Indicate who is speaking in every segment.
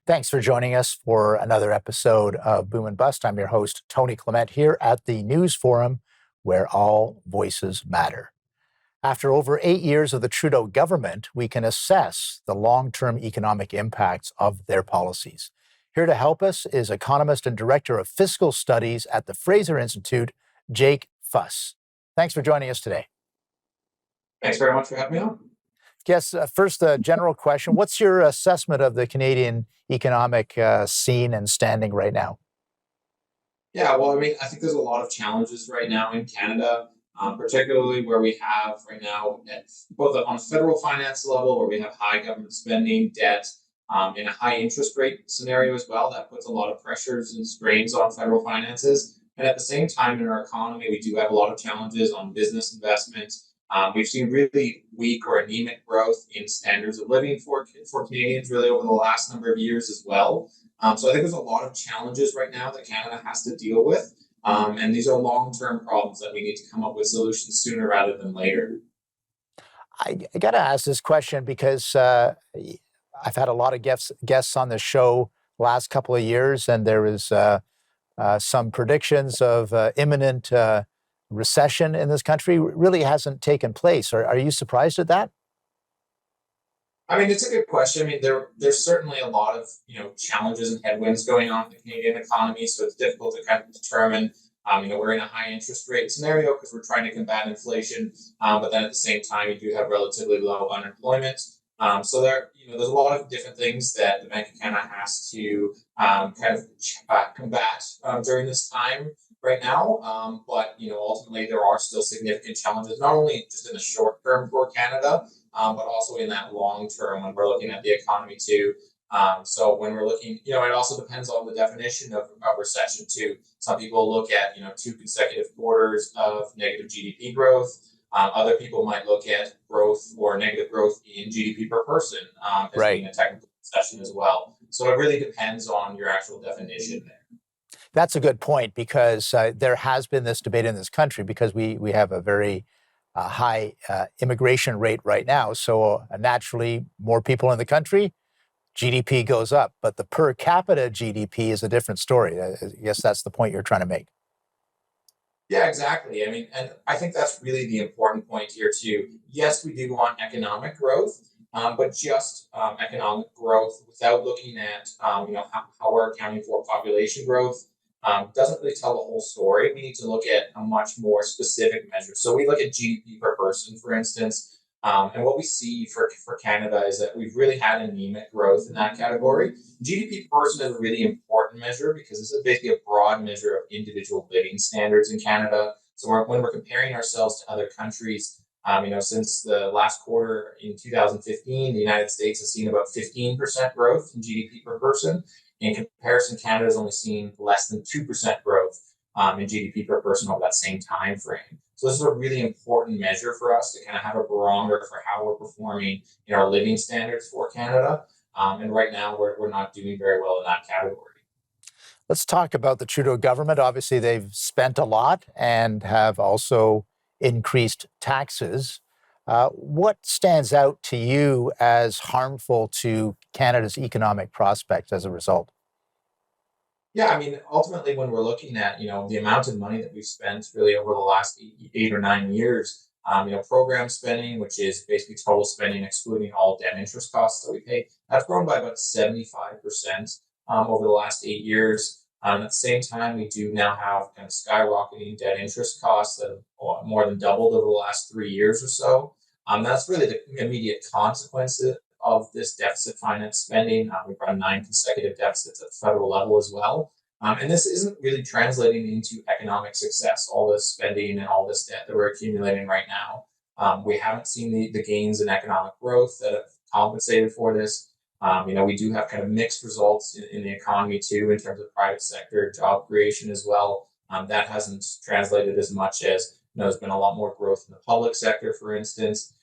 Speaker 1: Thanks for joining us for another episode of Boom and Bust. I'm your host, Tony Clement, here at the News Forum, where all voices matter. After over 8 years of the Trudeau government, we can assess the long-term economic impacts of their policies. Here to help us is economist and director of fiscal studies at the Fraser Institute, Jake Fuss. Thanks for joining us today.
Speaker 2: Thanks very much for having me on.
Speaker 1: Yes, first, a general question. What's your assessment of the Canadian economic scene and standing right now?
Speaker 2: Yeah, well, I think there's a lot of challenges right now in Canada, particularly where we have right now, both on a federal finance level, where we have high government spending, debt, in a high interest rate scenario as well. That puts a lot of pressures and strains on federal finances. And at the same time, in our economy, we do have a lot of challenges on business investment. We've seen really weak or anemic growth in standards of living for Canadians really over the last number of years as well. So I think there's a lot of challenges right now that Canada has to deal with. And these are long-term problems that we need to come up with solutions sooner rather than later.
Speaker 1: I got to ask this question because I've had a lot of guests on the show last couple of years, and there is some predictions of imminent recession in this country. Really hasn't taken place. Are you surprised at that?
Speaker 2: It's a good question. There's certainly a lot of challenges and headwinds going on in the Canadian economy, so it's difficult to kind of determine. We're in a high interest rate scenario because we're trying to combat inflation, but then at the same time, you do have relatively low unemployment. So there's a lot of different things that the Bank of Canada has to combat during this time right now. But ultimately, there are still significant challenges, not only just in the short term for Canada, but also in that long term when we're looking at the economy too. So when we're looking, it also depends on the definition of recession too. Some people look at 2 consecutive quarters of negative GDP growth. Other people might look at growth or negative growth in GDP per person as being a technical recession as well. So it really depends on your actual definition there.
Speaker 1: That's a good point because there has been this debate in this country because we have a very high immigration rate right now. So naturally, more people in the country, GDP goes up. But the per capita GDP is a different story. I guess that's the point you're trying to make.
Speaker 2: Yeah, exactly. And I think that's really the important point here too. Yes, we do want economic growth, but just economic growth without looking at how we're accounting for population growth doesn't really tell the whole story. We need to look at a much more specific measure. So we look at GDP per person, for instance, and what we see for Canada is that we've really had anemic growth in that category. GDP per person is a really important measure because this is basically a broad measure of individual living standards in Canada. So when we're comparing ourselves to other countries, since the last quarter in 2015, the United States has seen about 15% growth in GDP per person. In comparison, Canada has only seen less than 2% growth in GDP per person over that same time frame. So this is a really important measure for us to kind of have a barometer for how we're performing in our living standards for Canada. And right now, we're not doing very well in that category.
Speaker 1: Let's talk about the Trudeau government. Obviously, they've spent a lot and have also increased taxes. What stands out to you as harmful to Canada's economic prospects as a result?
Speaker 2: Yeah, ultimately, when we're looking at the amount of money that we've spent really over the last 8 or 9 years, program spending, which is basically total spending excluding all debt interest costs that we pay, that's grown by about 75% over the last 8 years. At the same time, we do now have kind of skyrocketing debt interest costs that have more than doubled over the last 3 years or so. That's really the immediate consequence of this deficit finance spending. We've run 9 consecutive deficits at the federal level as well. And this isn't really translating into economic success, all this spending and all this debt that we're accumulating right now. We haven't seen the gains in economic growth that have compensated for this. We do have kind of mixed results in the economy too, in terms of private sector job creation as well. That hasn't translated as much as, there's been a lot more growth in the public sector, for instance.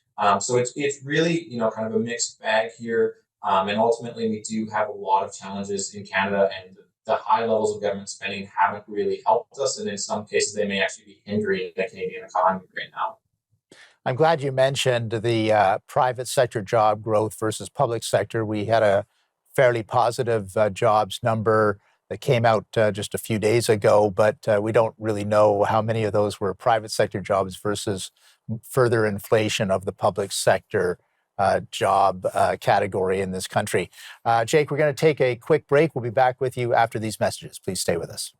Speaker 2: So it's really, kind of a mixed bag here. And ultimately, we do have a lot of challenges in Canada, and the high levels of government spending haven't really helped us. And in some cases, they may actually be hindering the Canadian economy right now.
Speaker 1: I'm glad you mentioned the private sector job growth versus public sector. We had a fairly positive jobs number that came out just a few days ago, but we don't really know how many of those were private sector jobs versus further inflation of the public sector job category in this country. Jake, we're going to take a quick break. We'll be back with you after these messages. Please stay with us.